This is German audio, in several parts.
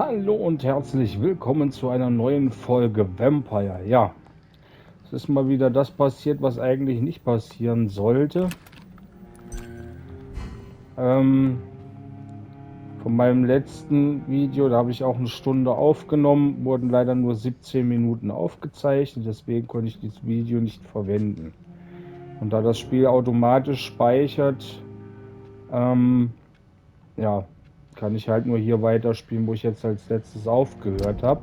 Hallo und herzlich willkommen zu einer neuen Folge Vampyr. Ja, es ist mal wieder das passiert, was eigentlich nicht passieren sollte. Von meinem letzten Video, da habe ich auch eine Stunde aufgenommen, wurden leider nur 17 Minuten aufgezeichnet, deswegen konnte ich dieses Video nicht verwenden. Und da das Spiel automatisch speichert, ja, kann ich halt nur hier weiterspielen, wo ich jetzt als letztes aufgehört habe.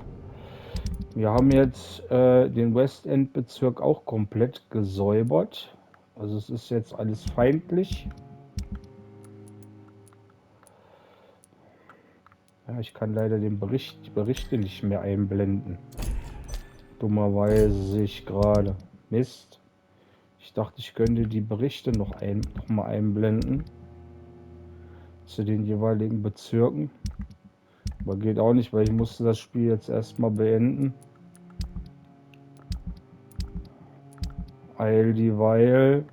Wir haben jetzt den Westend-Bezirk auch komplett gesäubert. Also es ist jetzt alles feindlich. Ja, ich kann leider die Berichte nicht mehr einblenden. Dummerweise sehe ich gerade. Mist. Ich dachte, ich könnte die Berichte noch mal einblenden. Zu den jeweiligen Bezirken. Aber geht auch nicht, weil ich musste das Spiel jetzt erstmal beenden. Dieweil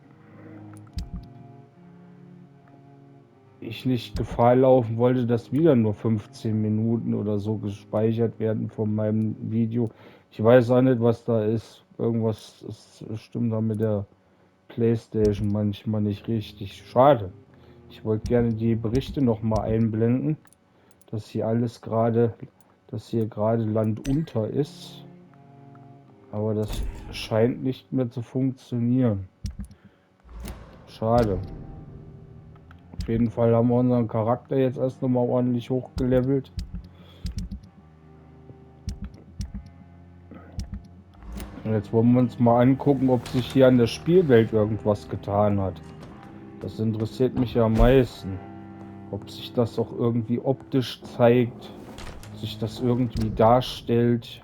ich nicht Gefahr laufen wollte, dass wieder nur 15 Minuten oder so gespeichert werden von meinem Video. Ich weiß auch nicht, was da ist. Irgendwas stimmt da mit der PlayStation manchmal nicht richtig. Schade. Ich wollte gerne die Berichte noch mal einblenden, dass hier alles gerade, dass hier gerade Land unter ist. Aber das scheint nicht mehr zu funktionieren. Schade. Auf jeden Fall haben wir unseren Charakter jetzt erst nochmal ordentlich hochgelevelt. Und jetzt wollen wir uns mal angucken, ob sich hier an der Spielwelt irgendwas getan hat. Das interessiert mich ja am meisten. Ob sich das auch irgendwie optisch zeigt, sich das irgendwie darstellt.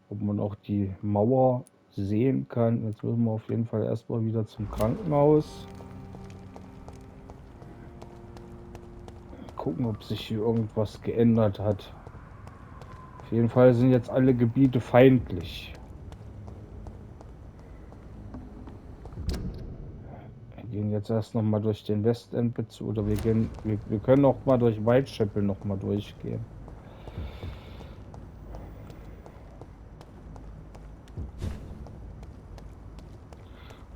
Ob man auch die Mauer sehen kann. Jetzt müssen wir auf jeden Fall erstmal wieder zum Krankenhaus. Gucken, ob sich hier irgendwas geändert hat. Auf jeden Fall sind jetzt alle Gebiete feindlich. Wir gehen jetzt erst noch mal durch den Westendbezirk oder wir können noch mal durch Whitechapel noch mal durchgehen.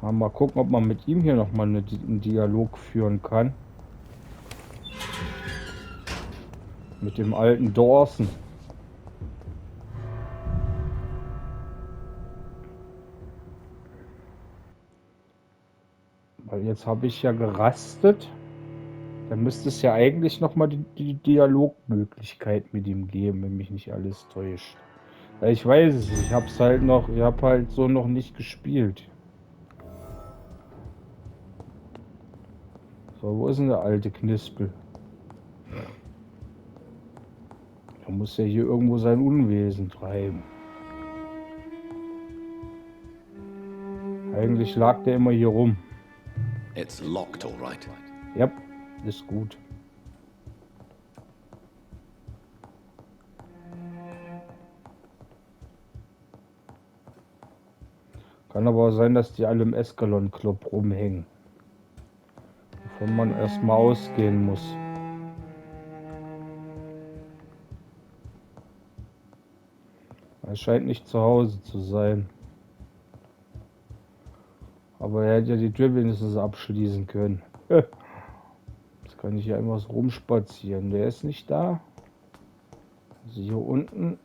Mal gucken, ob man mit ihm hier noch mal einen Dialog führen kann. Mit dem alten Dawson. Weil jetzt habe ich ja gerastet. Dann müsste es ja eigentlich noch mal die Dialogmöglichkeit mit ihm geben, wenn mich nicht alles täuscht. Weil ich weiß es, ich habe halt so noch nicht gespielt. So, wo ist denn der alte Knispel? Er muss ja hier irgendwo sein Unwesen treiben. Eigentlich lag der immer hier rum. It's locked, all right. Ja, ist gut. Kann aber auch sein, dass die alle im Escalon Club rumhängen. Wovon man erstmal ausgehen muss. Er scheint nicht zu Hause zu sein. Aber er hätte ja die Tür wenigstens abschließen können. Jetzt kann ich hier einfach so rumspazieren. Der ist nicht da. Also hier unten.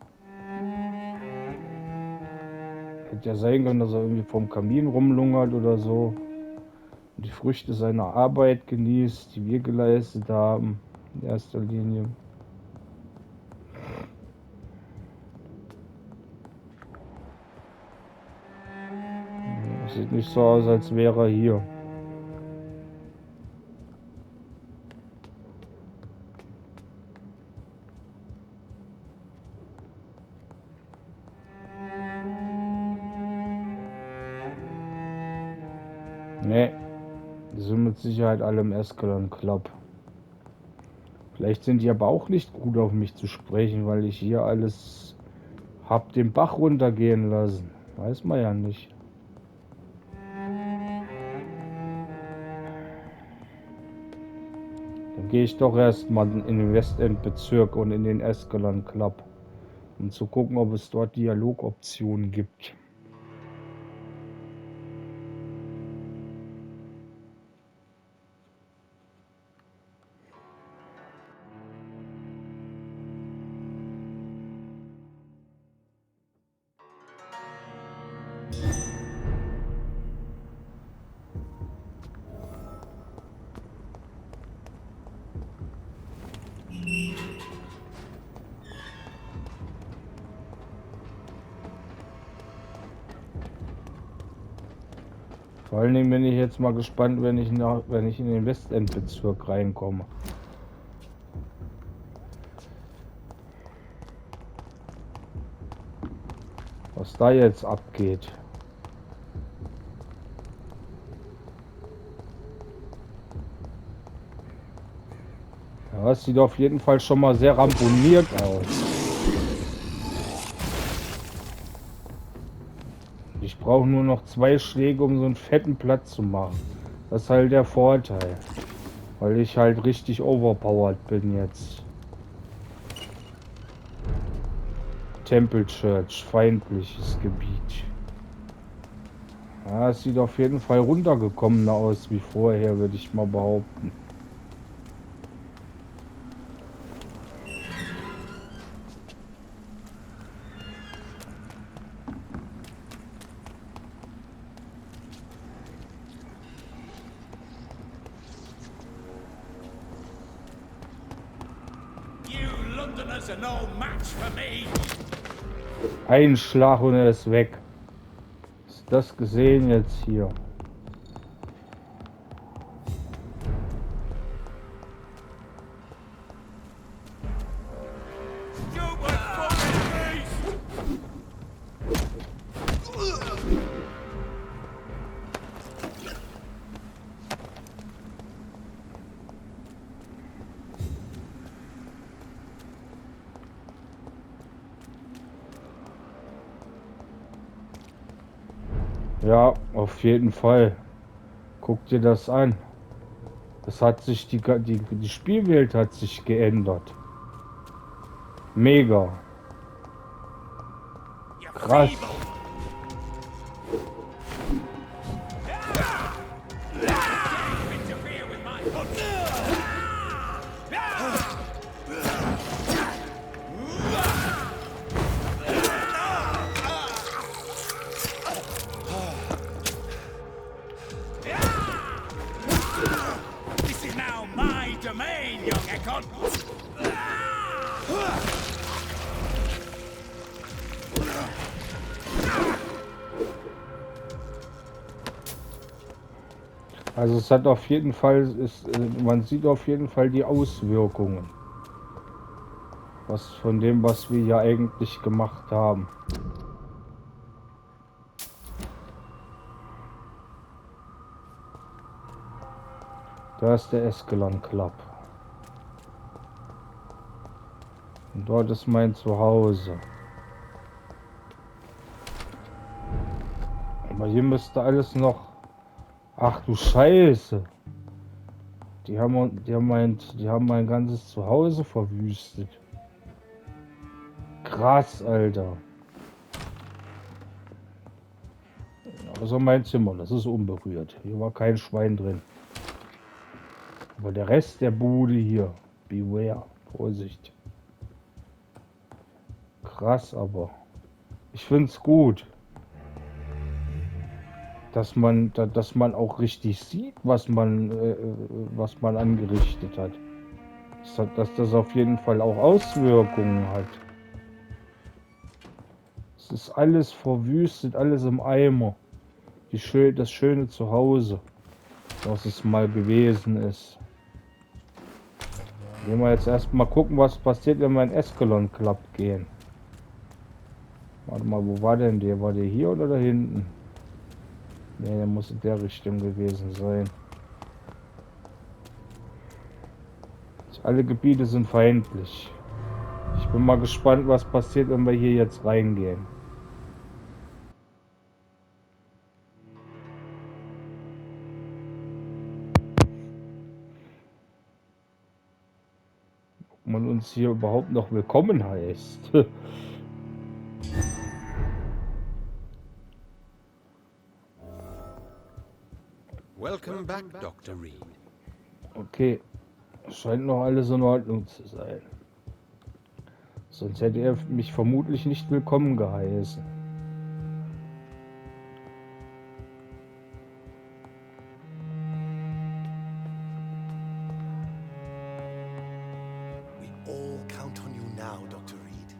Hätte ja sein können, dass er irgendwie vom Kamin rumlungert oder so. Und die Früchte seiner Arbeit genießt, die wir geleistet haben. In erster Linie. Sieht nicht so aus, als wäre er hier. Ne, die sind mit Sicherheit alle im Escalon Club. Vielleicht sind die aber auch nicht gut auf mich zu sprechen, weil ich hier alles hab den Bach runtergehen lassen. Weiß man ja nicht. Dann gehe ich doch erstmal in den Westend-Bezirk und in den Escalon Club, um zu gucken, ob es dort Dialogoptionen gibt. Vor allen Dingen bin ich jetzt mal gespannt, wenn ich in den Westend-Bezirk reinkomme. Was da jetzt abgeht. Ja, es sieht auf jeden Fall schon mal sehr ramponiert aus. Ich brauche nur noch 2 Schläge, um so einen fetten Platz zu machen. Das ist halt der Vorteil. Weil ich halt richtig overpowered bin jetzt. Temple Church, feindliches Gebiet. Ja, es sieht auf jeden Fall runtergekommener aus wie vorher, würde ich mal behaupten. Ein Schlag und er ist weg. Ist das gesehen jetzt hier? Ja, auf jeden Fall. Guck dir das an. Es hat sich die Spielwelt hat sich geändert. Mega. Krass. Also es hat auf jeden Fall, man sieht auf jeden Fall die Auswirkungen. Was von dem, was wir ja eigentlich gemacht haben. Da ist der Escalon Club. Und dort ist mein Zuhause. Aber hier müsste alles noch... Ach du Scheiße. Die haben mein ganzes Zuhause verwüstet. Krass, Alter. Also mein Zimmer, das ist unberührt. Hier war kein Schwein drin. Aber der Rest der Bude hier, beware, Vorsicht. Krass, aber ich finde es gut, dass man auch richtig sieht, was man angerichtet hat. Dass das auf jeden Fall auch Auswirkungen hat. Es ist alles verwüstet, alles im Eimer. Das schöne Zuhause, was es mal gewesen ist. Gehen wir jetzt erstmal gucken, was passiert, wenn wir in Escalon Club gehen. Warte mal, wo war denn der? War der hier oder da hinten? Ne, der muss in der Richtung gewesen sein. Alle Gebiete sind feindlich. Ich bin mal gespannt, was passiert, wenn wir hier jetzt reingehen. man uns hier überhaupt noch willkommen heißt. Welcome back, Dr. Reed. Okay, scheint noch alles in Ordnung zu sein. Sonst hätte er mich vermutlich nicht willkommen geheißen. We all count on you now, Dr. Reed.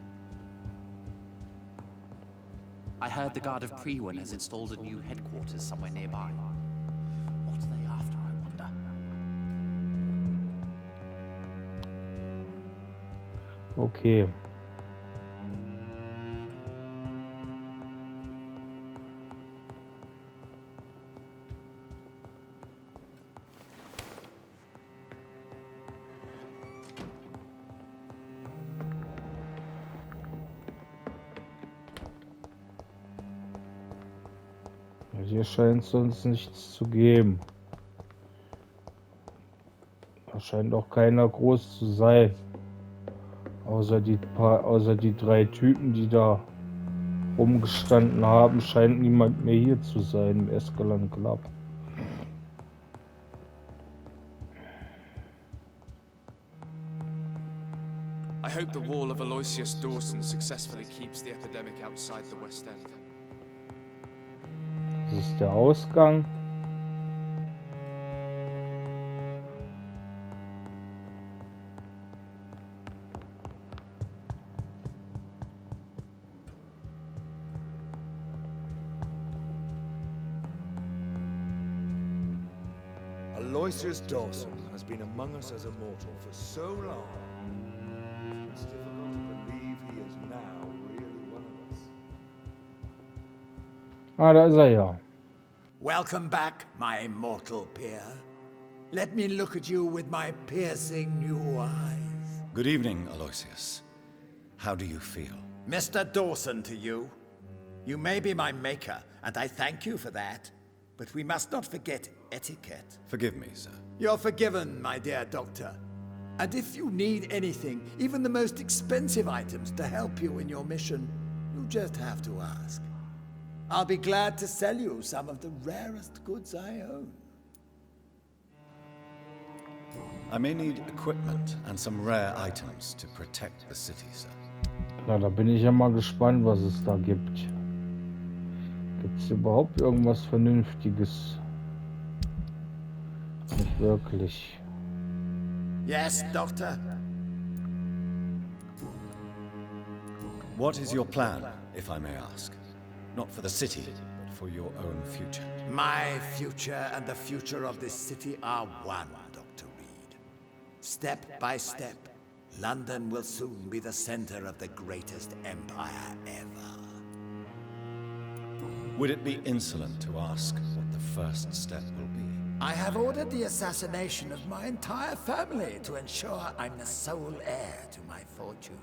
I heard the Guard of Priwen has installed a new headquarters somewhere nearby. What are they after, I wonder? Okay. Hier scheint es sonst nichts zu geben. Da scheint auch keiner groß zu sein. Außer die 3 Typen, die da rumgestanden haben, scheint niemand mehr hier zu sein im Escalon Club. I hope the wall of Aloysius Dawson successfully keeps the epidemic outside the West End. Das ist der Ausgang. Aloysius Dawson has been among us as a mortal for so long. It's difficult to believe he is now really one of us. Ah, da ist er ja. Welcome back, my mortal peer. Let me look at you with my piercing new eyes. Good evening, Aloysius. How do you feel? Mr. Dawson to you. You may be my maker, and I thank you for that. But we must not forget etiquette. Forgive me, sir. You're forgiven, my dear doctor. And if you need anything, even the most expensive items to help you in your mission, you just have to ask. I'll be glad to sell you some of the rarest goods I own. I may need equipment and some rare items to protect the city, sir. Na, da bin ich ja mal gespannt, was es da gibt. Gibt es überhaupt irgendwas Vernünftiges? Nicht wirklich. Yes, Doctor? What is your plan, if I may ask? Not for the city, but for your own future. My future and the future of this city are one, Dr. Reed. Step by step, London will soon be the center of the greatest empire ever. Would it be insolent to ask what the first step will be? I have ordered the assassination of my entire family to ensure I'm the sole heir to my fortune.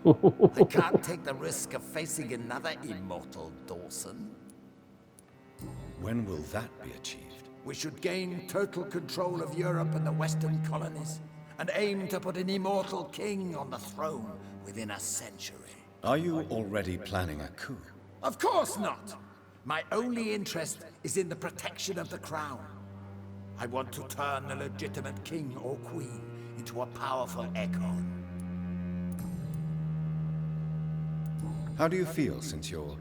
I can't take the risk of facing another immortal Dawson. When will that be achieved? We should gain total control of Europe and the Western colonies, and aim to put an immortal king on the throne within a century. Are you already planning a coup? Of course not! My only interest is in the protection of the crown. I want to turn the legitimate king or queen into a powerful echo. How do you feel since your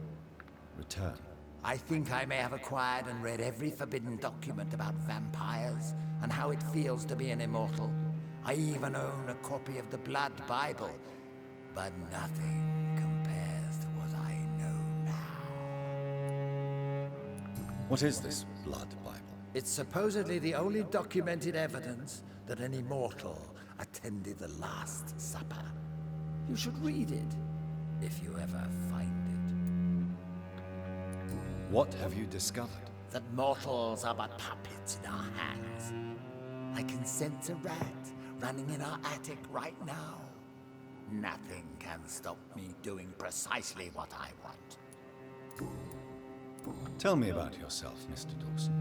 return? I think I may have acquired and read every forbidden document about vampires and how it feels to be an immortal. I even own a copy of the Blood Bible, but nothing compares to what I know now. What is this Blood Bible? It's supposedly the only documented evidence that an immortal attended the Last Supper. You should read it, if you ever find it. What have you discovered? That mortals are but puppets in our hands. I can sense a rat running in our attic right now. Nothing can stop me doing precisely what I want. Tell me about yourself, Mr. Dawson.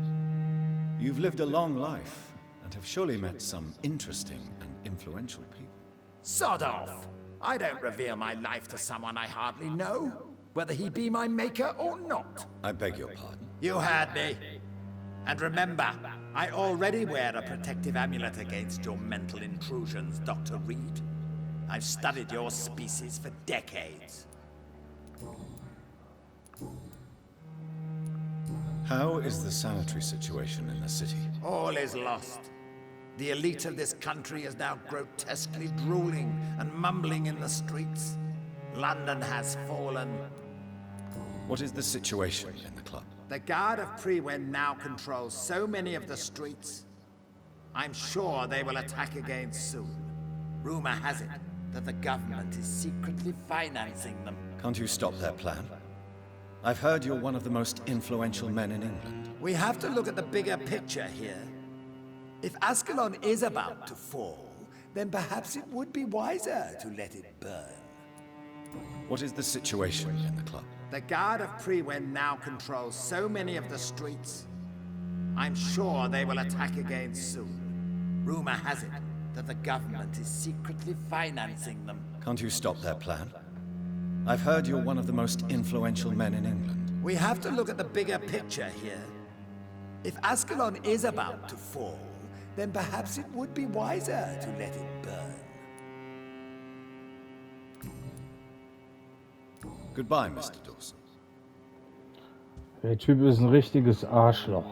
You've lived a long life and have surely met some interesting and influential people. Sod off! I don't reveal my life to someone I hardly know, whether he be my maker or not. I beg your pardon. You heard me. And remember, I already wear a protective amulet against your mental intrusions, Dr. Reed. I've studied your species for decades. How is the sanitary situation in the city? All is lost. The elite of this country is now grotesquely drooling and mumbling in the streets. London has fallen. What is the situation in the club? The Guard of Prewen now controls so many of the streets. I'm sure they will attack again soon. Rumor has it that the government is secretly financing them. Can't you stop their plan? I've heard you're one of the most influential men in England. We have to look at the bigger picture here. If Ascalon is about to fall, then perhaps it would be wiser to let it burn. What is the situation in the club? The Guard of Prewen now controls so many of the streets. I'm sure they will attack again soon. Rumor has it that the government is secretly financing them. Can't you stop their plan? I've heard you're one of the most influential men in England. We have to look at the bigger picture here. If Ascalon is about to fall, then perhaps it would be wiser to let it burn. Goodbye, Mr. Dawson. Der Typ ist ein richtiges Arschloch.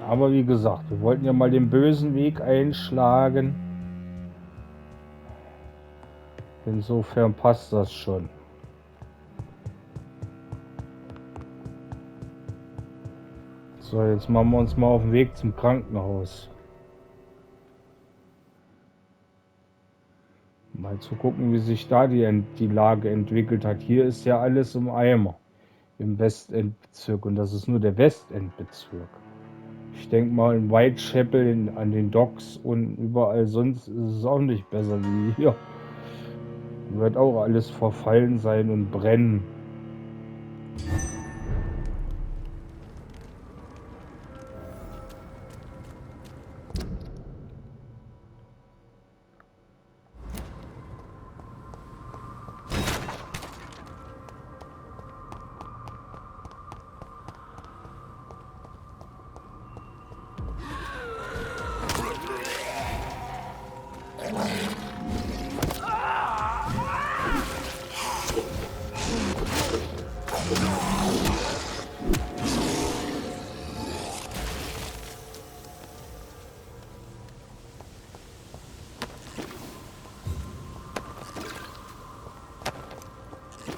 Aber wie gesagt, wir wollten ja mal den bösen Weg einschlagen. Insofern passt das schon. So, jetzt machen wir uns mal auf den Weg zum Krankenhaus. Mal zu gucken, wie sich da die Lage entwickelt hat. Hier ist ja alles im Eimer. Im Westendbezirk. Und das ist nur der Westendbezirk. Ich denke mal in Whitechapel, an den Docks und überall sonst ist es auch nicht besser wie hier. Wird auch alles verfallen sein und brennen.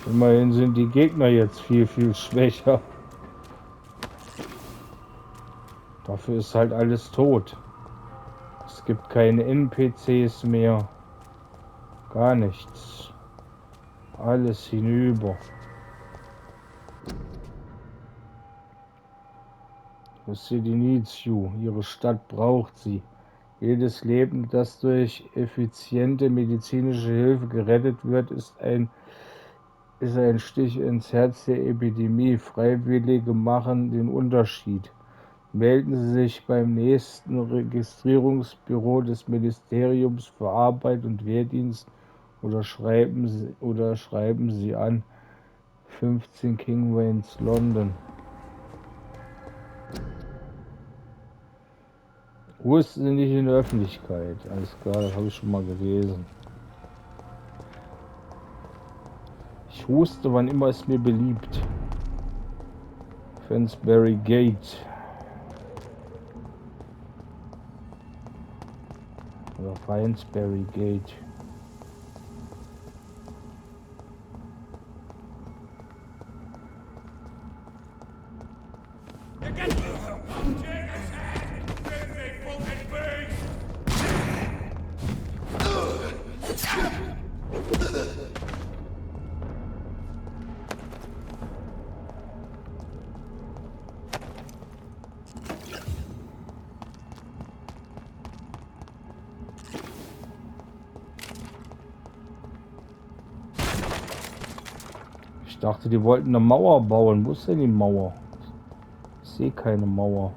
Immerhin sind die Gegner jetzt viel, viel schwächer. Dafür ist halt alles tot. Es gibt keine NPCs mehr. Gar nichts. Alles hinüber. Das ist hier die Nizyu. Ihre Stadt braucht sie. Jedes Leben, das durch effiziente medizinische Hilfe gerettet wird, ist ein Stich ins Herz der Epidemie. Freiwillige machen den Unterschied. Melden Sie sich beim nächsten Registrierungsbüro des Ministeriums für Arbeit und Wehrdienst oder schreiben Sie an 15 King Wanes, London. Husten Sie nicht in der Öffentlichkeit. Alles klar, das habe ich schon mal gelesen. Ich huste, wann immer es mir beliebt. Finsbury Gate. Oder Finsbury Gate. Ich dachte, die wollten eine Mauer bauen. Wo ist denn die Mauer? Ich sehe keine Mauer.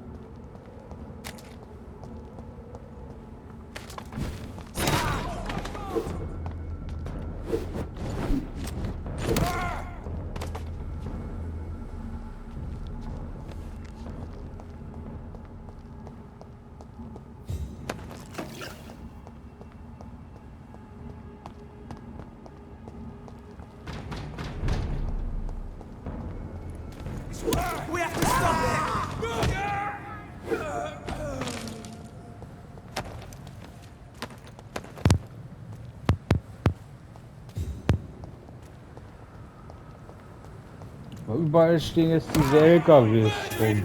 überall stehen jetzt diese LKWs rum.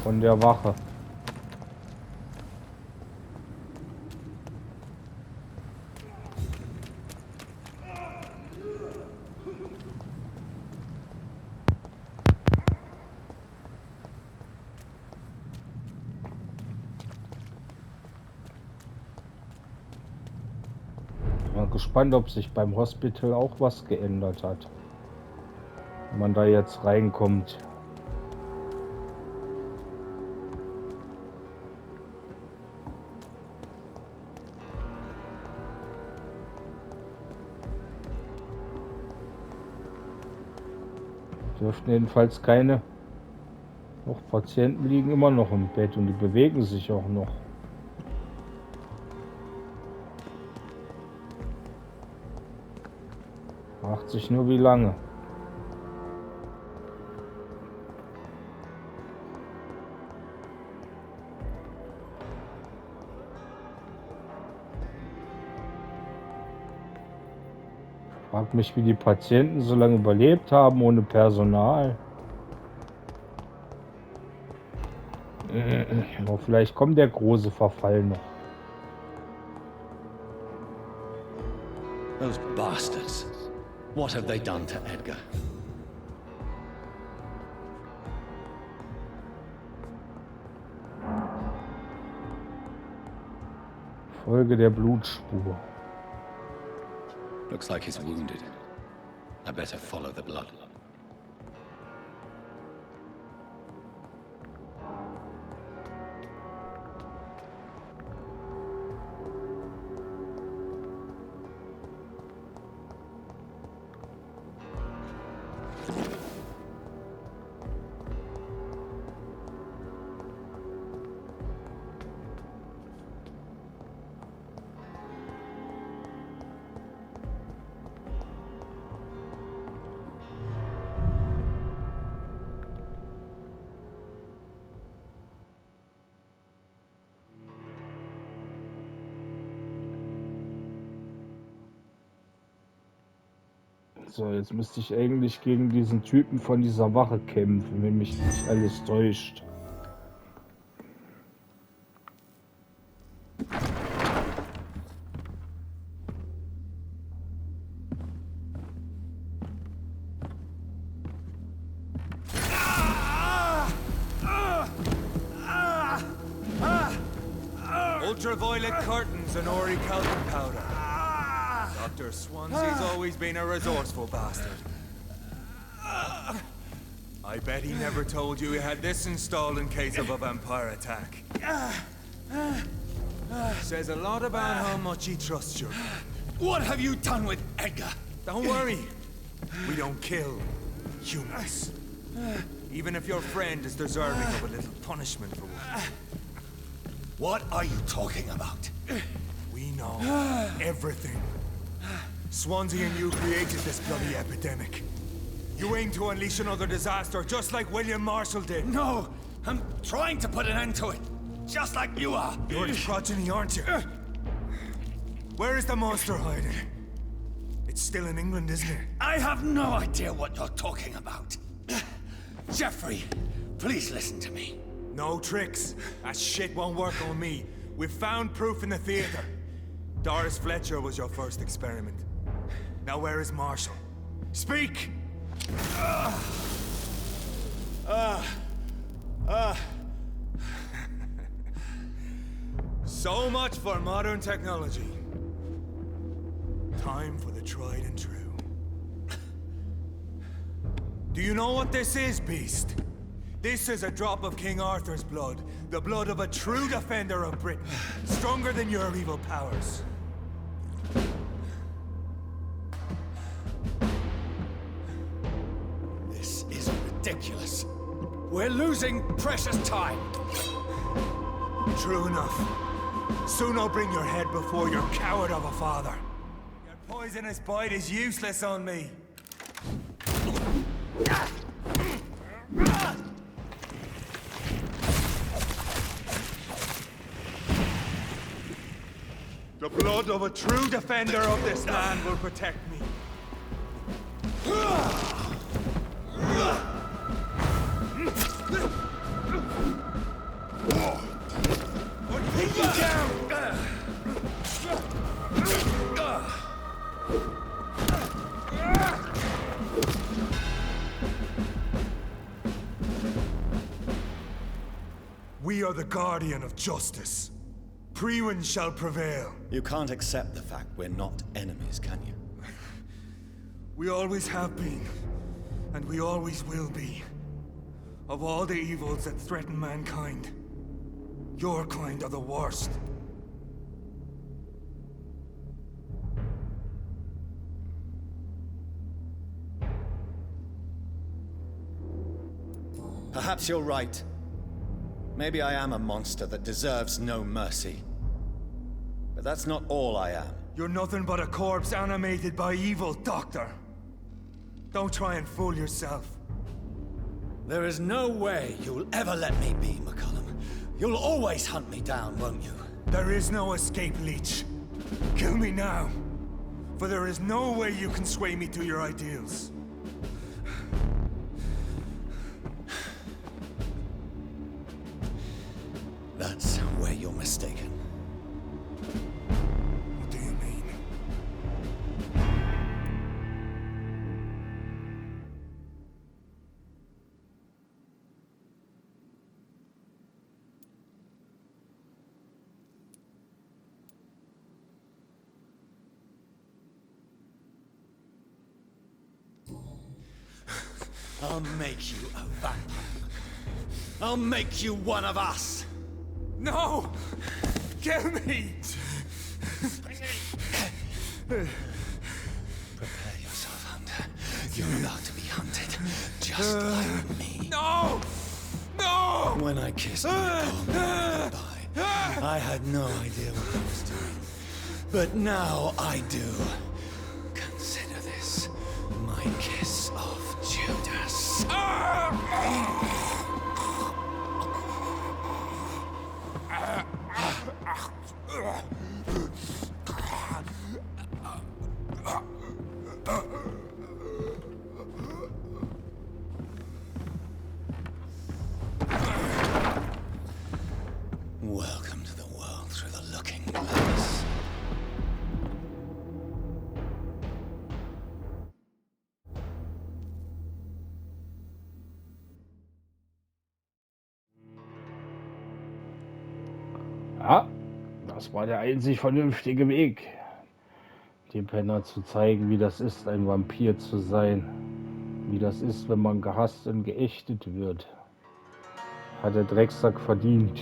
Von der Wache. Mal gespannt, ob sich beim Hospital auch was geändert hat. Wenn man da jetzt reinkommt. Dürften jedenfalls keine. Noch Patienten liegen immer noch im Bett und die bewegen sich auch noch. Fragt sich nur, wie lange. Fragt mich, wie die Patienten so lange überlebt haben ohne Personal. Aber vielleicht kommt der große Verfall noch. Those bastards. What have they done to Edgar? Folge der Blutspur. Looks like he's wounded. I better follow the blood. So, jetzt müsste ich eigentlich gegen diesen Typen von dieser Wache kämpfen, wenn mich nicht alles täuscht. Ultraviolet curtains and orichalcum powder. Dr. Swansea's always been a resourceful bastard. I bet he never told you he had this installed in case of a vampire attack. Says a lot about how much he trusts you. What have you done with Edgar? Don't worry. We don't kill humans. Even if your friend is deserving of a little punishment for one. What are you talking about? We know everything. Swansea and you created this bloody epidemic. You aim to unleash another disaster, just like William Marshall did. No, I'm trying to put an end to it. Just like you are. You're the progeny, aren't you? Where is the monster hiding? It's still in England, isn't it? I have no idea what you're talking about. Jeffrey, please listen to me. No tricks. That shit won't work on me. We've found proof in the theater. Doris Fletcher was your first experiment. Now where is Marshall? Speak! So much for modern technology. Time for the tried and true. Do you know what this is, Beast? This is a drop of King Arthur's blood. The blood of a true defender of Britain. Stronger than your evil powers. This is ridiculous. We're losing precious time. True enough. Soon I'll bring your head before your coward of a father. Your poisonous bite is useless on me. The blood of a true defender of this land will protect me. We are the guardian of justice. Priwen shall prevail. You can't accept the fact we're not enemies, can you? We always have been, and we always will be. Of all the evils that threaten mankind, your kind are the worst. Perhaps you're right. Maybe I am a monster that deserves no mercy. But that's not all I am. You're nothing but a corpse animated by evil, Doctor. Don't try and fool yourself. There is no way you'll ever let me be, McCollum. You'll always hunt me down, won't you? There is no escape, Leech. Kill me now. For there is no way you can sway me to your ideals. That's where you're mistaken. What do you mean? I'll make you a vampire. I'll make you one of us. No! Kill me! Prepare yourself, Hunter. You're about to be hunted, just like me. No! No! When I kissed my goodbye, I had no idea what I was doing. But now I do. Consider this my kiss of Judas. Welcome to the world through the looking glass. Ja, das war der einzig vernünftige Weg, dem Penner zu zeigen, wie das ist, ein Vampir zu sein. Wie das ist, wenn man gehasst und geächtet wird. Hat der Drecksack verdient.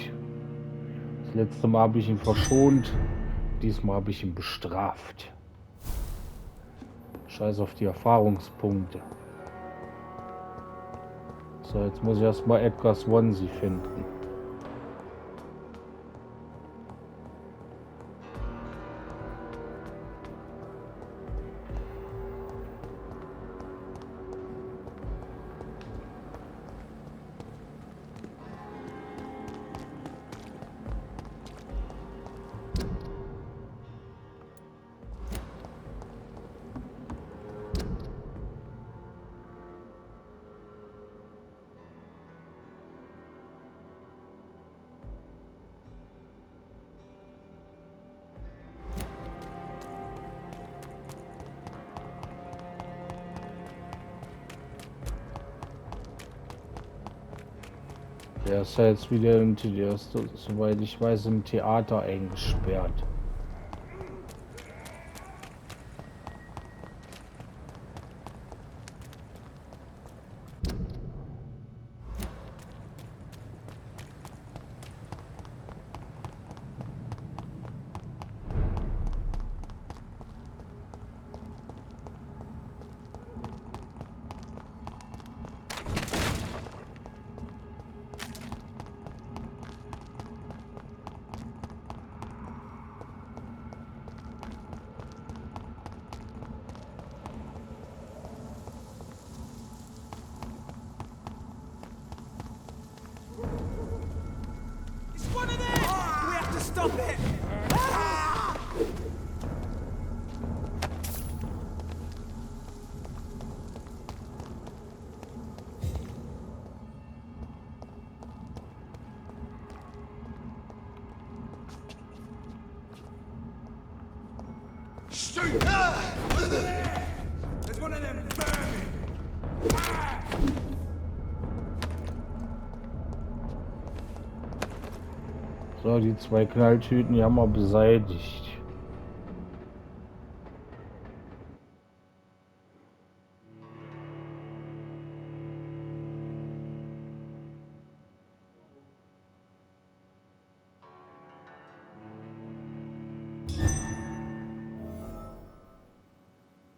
Das letzte Mal habe ich ihn verschont, diesmal habe ich ihn bestraft. Scheiß auf die Erfahrungspunkte. So, jetzt muss ich erstmal Edgar Swansea finden. Der ist ja jetzt wieder der ist, soweit ich weiß, im Theater eingesperrt. Stop it! There's one of them vermin! So, die 2 Knalltüten, die haben wir beseitigt.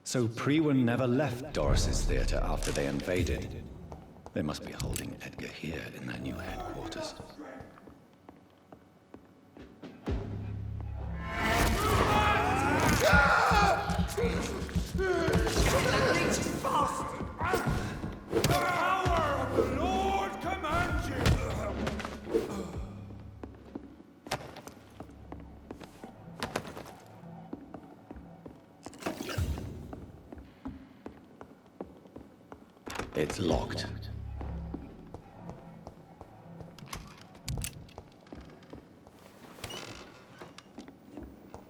So Prewen never left Doris's theater after they invaded. They must be holding Edgar here in their new headquarters. The power of the Lord commands you! It's locked.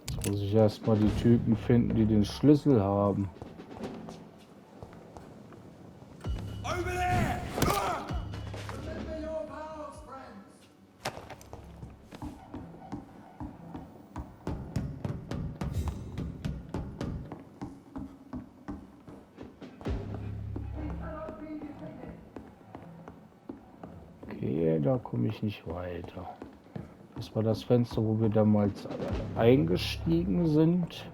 Jetzt muss ich erstmal die Typen finden, die den Schlüssel haben. Over there! Okay, da komme ich nicht weiter. Das war das Fenster, wo wir damals eingestiegen sind,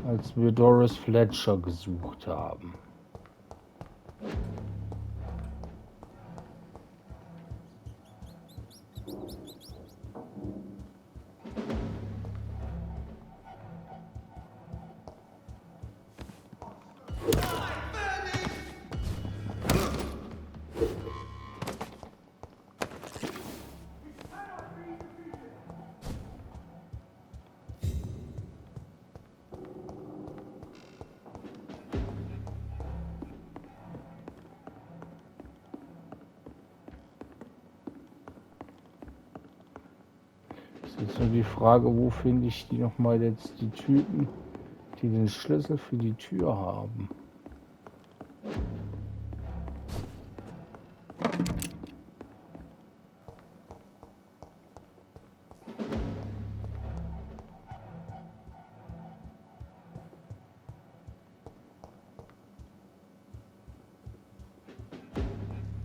als wir Doris Fletcher gesucht haben. Jetzt nur die Frage, wo finde ich die nochmal jetzt, die Typen, die den Schlüssel für die Tür haben.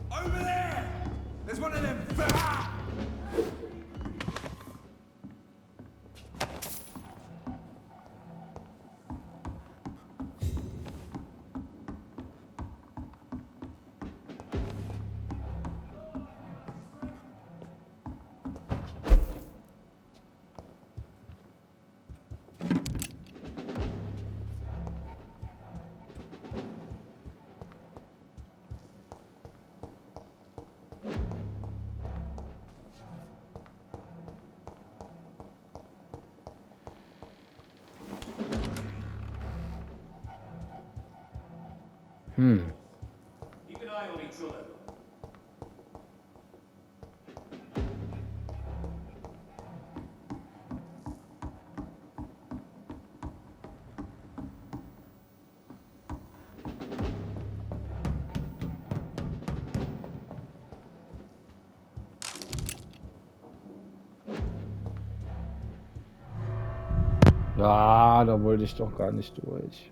Over there! There's one of them. Keep an eye on each other. Ja, da wollte ich doch gar nicht durch.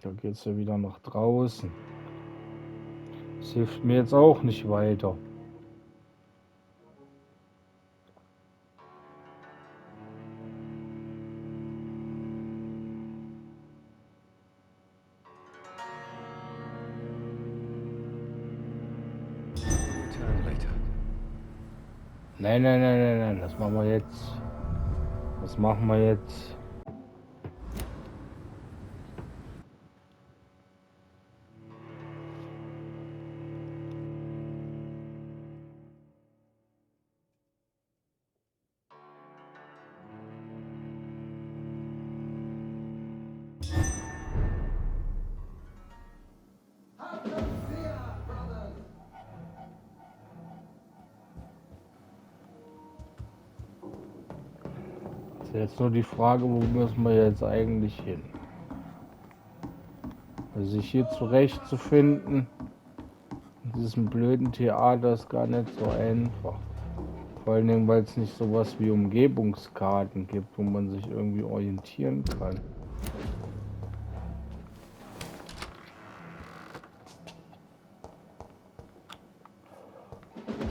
Da geht es ja wieder nach draußen. Das hilft mir jetzt auch nicht weiter. Return later. Nein, nein, nein, nein, nein, das machen wir jetzt. Was machen wir jetzt? Jetzt nur die Frage, wo müssen wir jetzt eigentlich hin? Also sich hier zurechtzufinden in diesem blöden Theater ist gar nicht so einfach. Vor allen Dingen, weil es nicht sowas wie Umgebungskarten gibt, wo man sich irgendwie orientieren kann.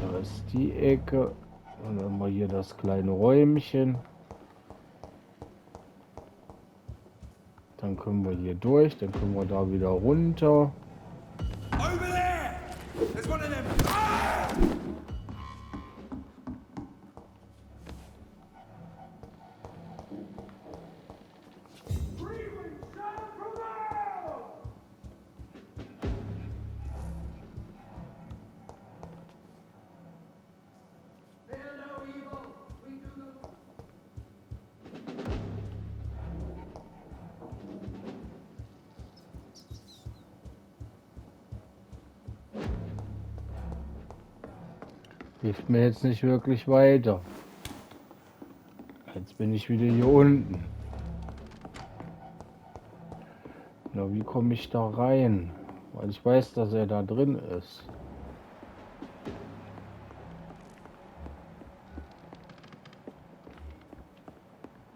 Da ist die Ecke. Und dann haben wir hier das kleine Räumchen. Dann können wir hier durch, dann können wir da wieder runter. Over there! There's one of them! Ah! Hilft mir jetzt nicht wirklich weiter. Jetzt bin ich wieder hier unten. Na, wie komme ich da rein? Weil ich weiß, dass er da drin ist.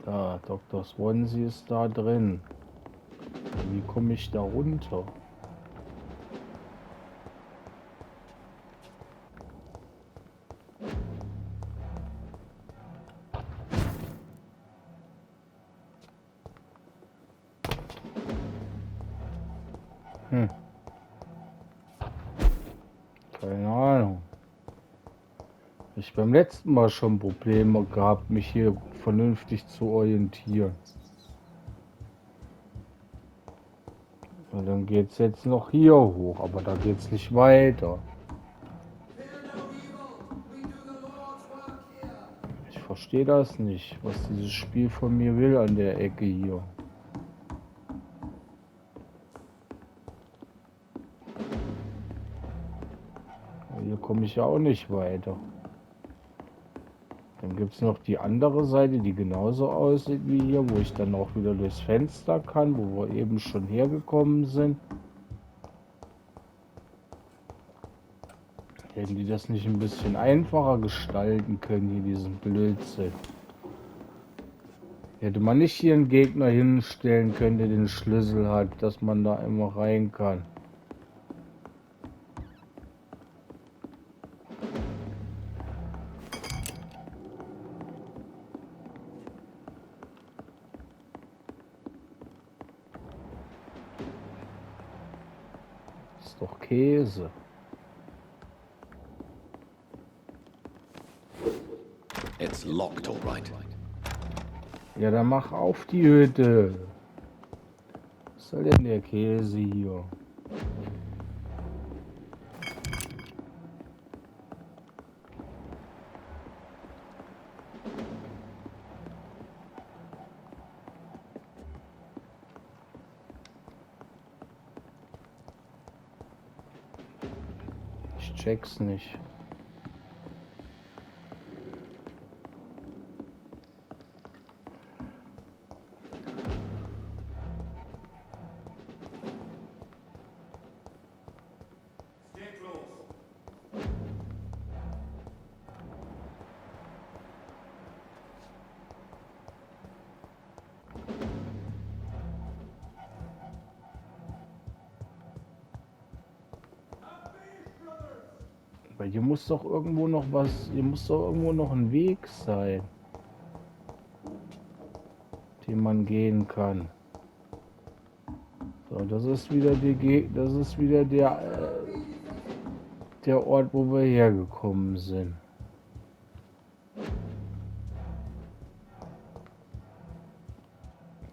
Da, Dr. Swansea ist da drin. Wie komme ich da runter? Keine Ahnung. Ich beim letzten Mal schon Probleme gehabt, mich hier vernünftig zu orientieren. Und dann geht es jetzt noch hier hoch, aber da geht es nicht weiter. Ich verstehe das nicht, was dieses Spiel von mir will an der Ecke hier. Hier komme ich ja auch nicht weiter. Dann gibt es noch die andere Seite, die genauso aussieht wie hier, wo ich dann auch wieder durchs Fenster kann, wo wir eben schon hergekommen sind. Hätten die das nicht ein bisschen einfacher gestalten können, hier diesen Blödsinn? Hätte man nicht hier einen Gegner hinstellen können, der den Schlüssel hat, dass man da immer rein kann. Ist doch Käse. It's locked, all right. Ja, dann mach auf die Hütte. Was soll denn der Käse hier? Ich check's nicht. Weil hier muss doch irgendwo noch was, hier muss doch irgendwo noch ein Weg sein, den man gehen kann. So, das ist wieder das ist wieder der Ort, wo wir hergekommen sind.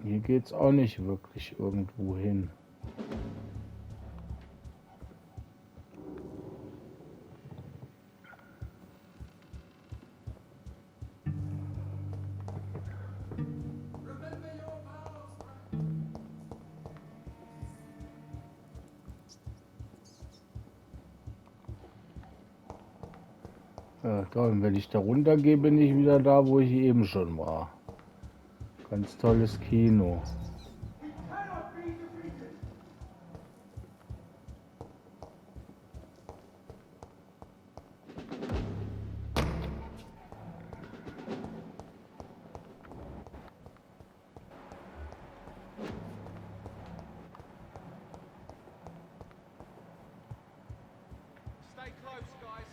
Hier geht's auch nicht wirklich irgendwo hin. Ja, da, und wenn ich da runter gehe, bin ich wieder da, wo ich eben schon war. Ganz tolles Kino. Stay close, guys.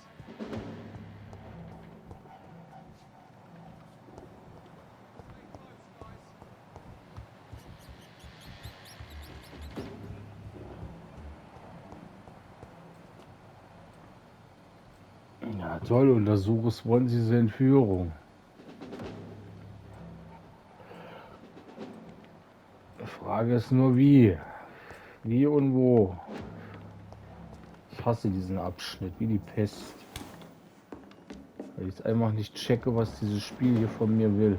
Ja, toll, untersuchst wollen Sie diese Entführung. Die Frage ist nur wie. Wie und wo. Ich hasse diesen Abschnitt wie die Pest. Weil ich einfach nicht checke, was dieses Spiel hier von mir will.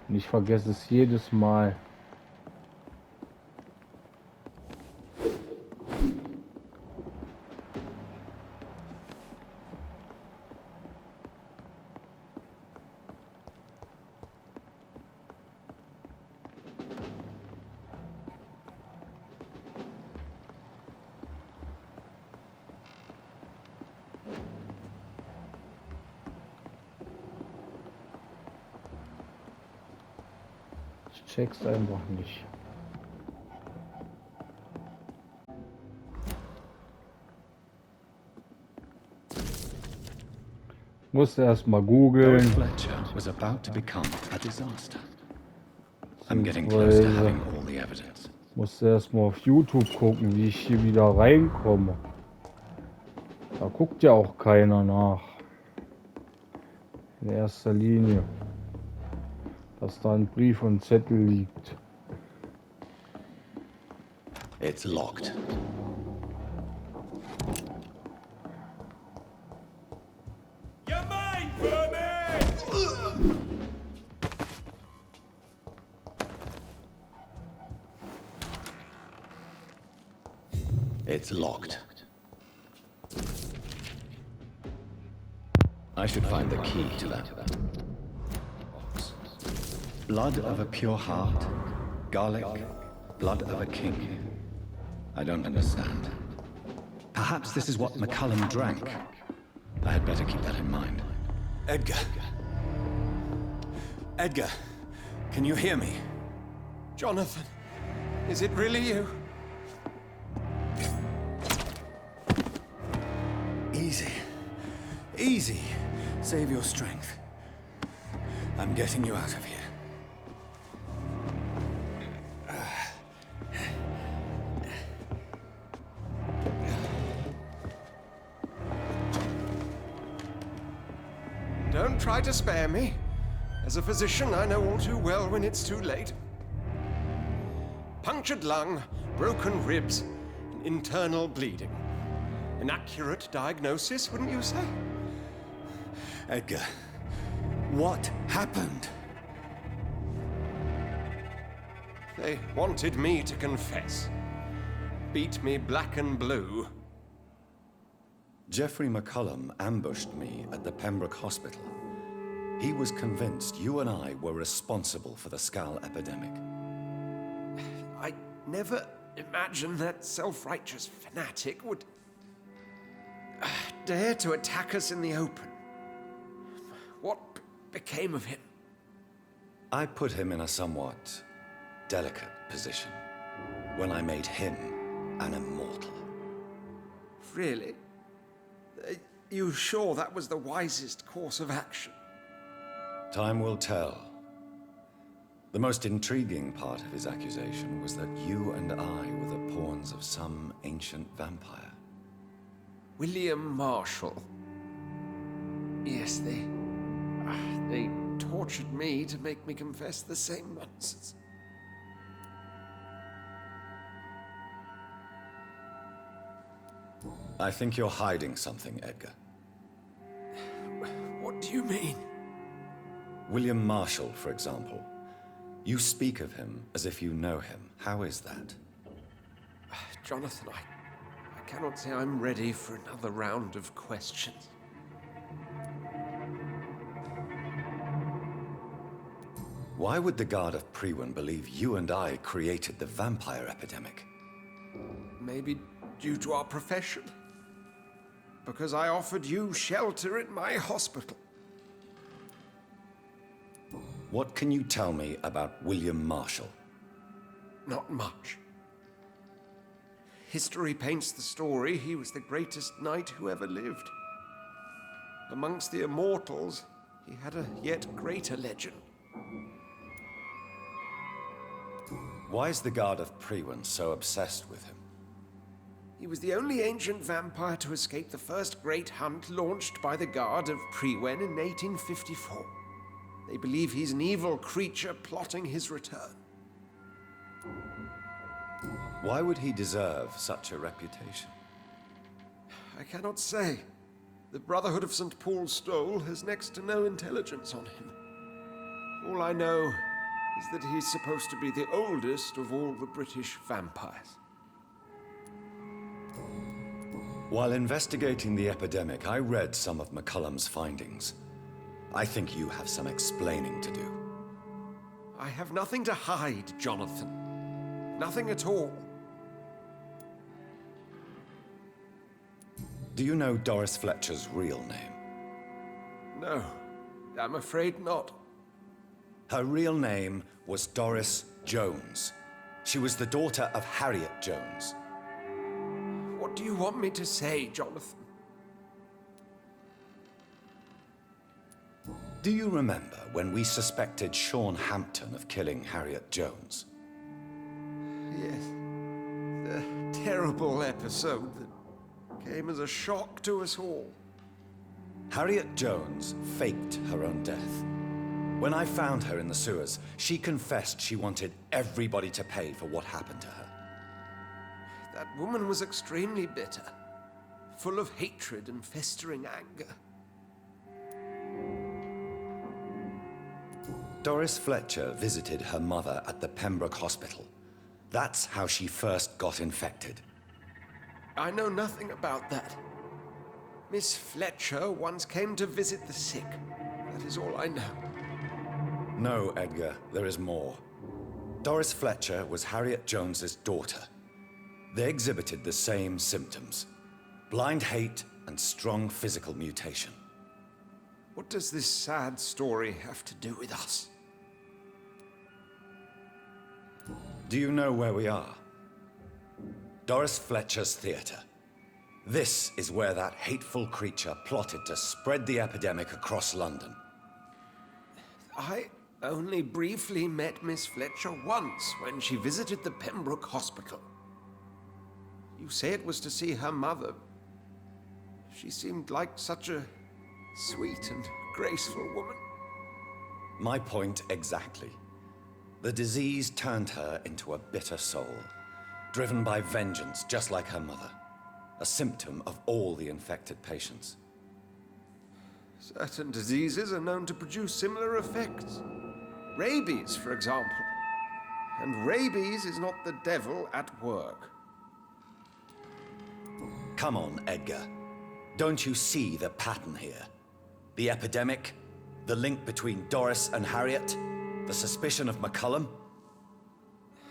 Und ich vergesse es jedes Mal. Ich check's einfach nicht. Musste erst mal Doris googeln. Fletcher was about to become a disaster. I'm getting close to having all the evidence. Musste erst mal auf YouTube gucken, wie ich hier wieder reinkomme. Da guckt ja auch keiner nach. In erster Linie. Dass da ein Brief und Zettel liegt. It's locked. You're mine, vermin! It's locked. I should find the key to that box. Blood of a pure heart, garlic, blood of a king. I don't understand. Perhaps this is what McCullum drank. I had better keep that in mind. Edgar. Edgar, can you hear me? Jonathan, is it really you? Easy. Easy. Save your strength. I'm getting you out of here. Don't try to spare me. As a physician, I know all too well when it's too late. Punctured lung, broken ribs, and internal bleeding. An accurate diagnosis, wouldn't you say? Edgar, what happened? They wanted me to confess. Beat me black and blue. Jeffrey McCullum ambushed me at the Pembroke Hospital. He was convinced you and I were responsible for the Skal epidemic. I never imagined that self-righteous fanatic would dare to attack us in the open. What became of him? I put him in a somewhat delicate position when I made him an immortal. Really? You sure that was the wisest course of action? Time will tell. The most intriguing part of his accusation was that you and I were the pawns of some ancient vampire. William Marshall. Yes, they tortured me to make me confess the same nonsense. I think you're hiding something, Edgar. What do you mean? William Marshall, for example. You speak of him as if you know him. How is that? Jonathan, I cannot say I'm ready for another round of questions. Why would the Guard of Priwen believe you and I created the vampire epidemic? Maybe due to our profession. Because I offered you shelter in my hospital. What can you tell me about William Marshall? Not much. History paints the story he was the greatest knight who ever lived. Amongst the immortals, he had a yet greater legend. Why is the Guard of Priwen so obsessed with him? He was the only ancient vampire to escape the first great hunt launched by the Guard of Priwen in 1854. They believe he's an evil creature plotting his return. Why would he deserve such a reputation? I cannot say. The Brotherhood of St. Paul's Stole has next to no intelligence on him. All I know is that he's supposed to be the oldest of all the British vampires. While investigating the epidemic, I read some of McCullum's findings. I think you have some explaining to do. I have nothing to hide, Jonathan. Nothing at all. Do you know Doris Fletcher's real name? No, I'm afraid not. Her real name was Doris Jones. She was the daughter of Harriet Jones. What do you want me to say, Jonathan? Do you remember when we suspected Sean Hampton of killing Harriet Jones? Yes. The terrible episode that came as a shock to us all. Harriet Jones faked her own death. When I found her in the sewers, she confessed she wanted everybody to pay for what happened to her. That woman was extremely bitter, full of hatred and festering anger. Doris Fletcher visited her mother at the Pembroke Hospital. That's how she first got infected. I know nothing about that. Miss Fletcher once came to visit the sick. That is all I know. No, Edgar, there is more. Doris Fletcher was Harriet Jones's daughter. They exhibited the same symptoms: blind hate and strong physical mutation. What does this sad story have to do with us? Do you know where we are? Doris Fletcher's theater. This is where that hateful creature plotted to spread the epidemic across London. I only briefly met Miss Fletcher once when she visited the Pembroke Hospital. You say it was to see her mother. She seemed like such a sweet and graceful woman. My point exactly. The disease turned her into a bitter soul, driven by vengeance just like her mother. A symptom of all the infected patients. Certain diseases are known to produce similar effects. Rabies, for example. And rabies is not the devil at work. Come on, Edgar. Don't you see the pattern here? The epidemic, the link between Doris and Harriet, the suspicion of McCullum?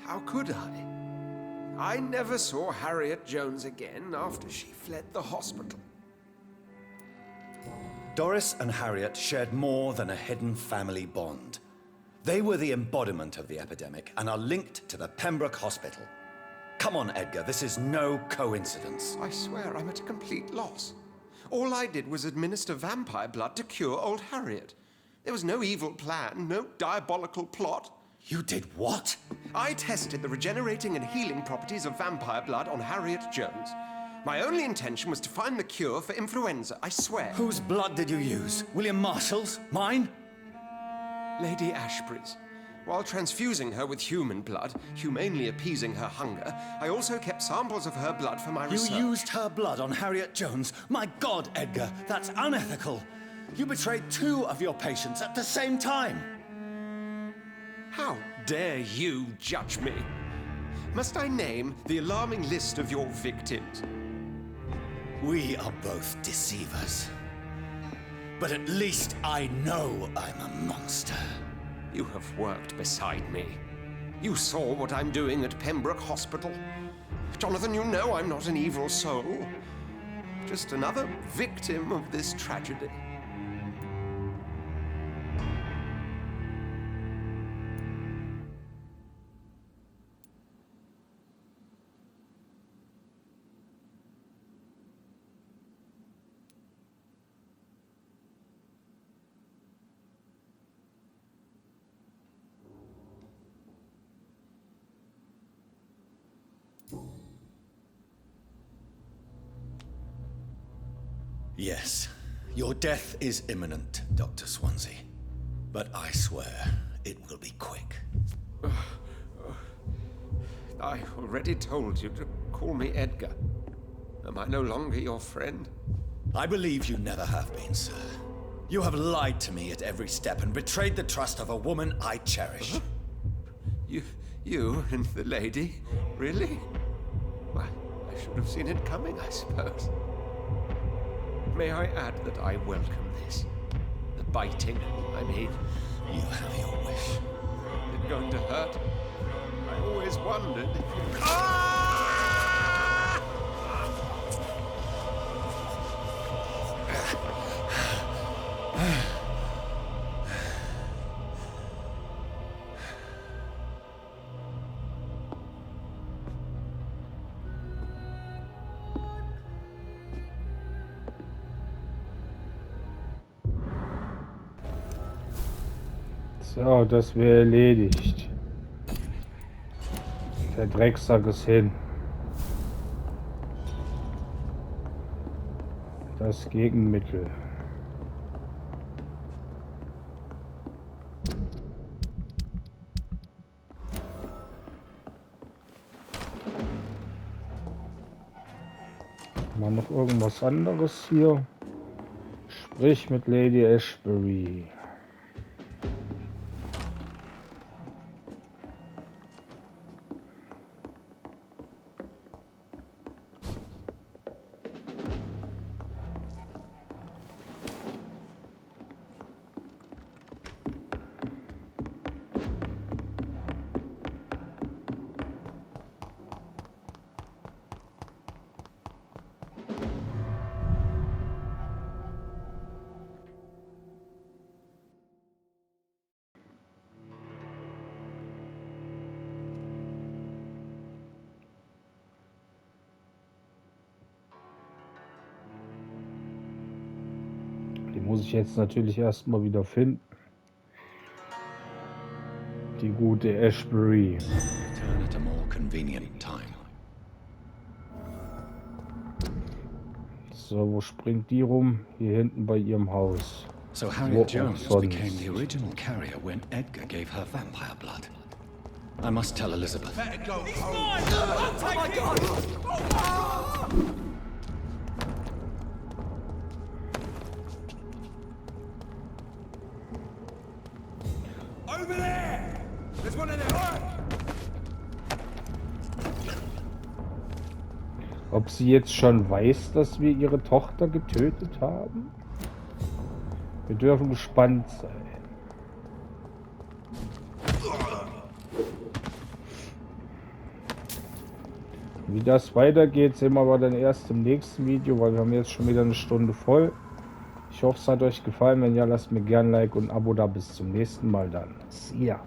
How could I? I never saw Harriet Jones again after she fled the hospital. Doris and Harriet shared more than a hidden family bond. They were the embodiment of the epidemic and are linked to the Pembroke Hospital. Come on, Edgar, this is no coincidence. I swear I'm at a complete loss. All I did was administer vampire blood to cure old Harriet. There was no evil plan, no diabolical plot. You did what? I tested the regenerating and healing properties of vampire blood on Harriet Jones. My only intention was to find the cure for influenza, I swear. Whose blood did you use? William Marshall's? Mine? Lady Ashbury's. While transfusing her with human blood, humanely appeasing her hunger, I also kept samples of her blood for my research. You used her blood on Harriet Jones? My God, Edgar, that's unethical. You betrayed 2 of your patients at the same time. How dare you judge me? Must I name the alarming list of your victims? We are both deceivers. But at least I know I'm a monster. You have worked beside me. You saw what I'm doing at Pembroke Hospital. Jonathan, you know I'm not an evil soul. Just another victim of this tragedy. Yes, your death is imminent, Dr. Swansea. But I swear, it will be quick. I already told you to call me Edgar. Am I no longer your friend? I believe you never have been, sir. You have lied to me at every step and betrayed the trust of a woman I cherish. You and the lady? Really? Why, I should have seen it coming, I suppose. May I add that I welcome this? The biting, I mean. You have your wish. Is it going to hurt? I always wondered. So, das wäre erledigt. Der Drecksack ist hin. Das Gegenmittel. Mal noch irgendwas anderes hier. Sprich mit Lady Ashbury. Die muss ich jetzt natürlich erstmal wieder finden. Die gute Ashbury. Return at a more convenient time. So, wo springt die rum? Hier hinten bei ihrem Haus. So Harriet Jones became the original carrier when Edgar gave her vampire blood. I must tell Elizabeth. Better go He's home. mine! Oh my God! Over there! There's one in there! Ob sie jetzt schon weiß, dass wir ihre Tochter getötet haben? Wir dürfen gespannt sein. Wie das weitergeht, sehen wir aber dann erst im nächsten Video, weil wir haben jetzt schon wieder eine Stunde voll. Ich hoffe, es hat euch gefallen. Wenn ja, lasst mir gerne ein Like und ein Abo da. Bis zum nächsten Mal dann. See ya.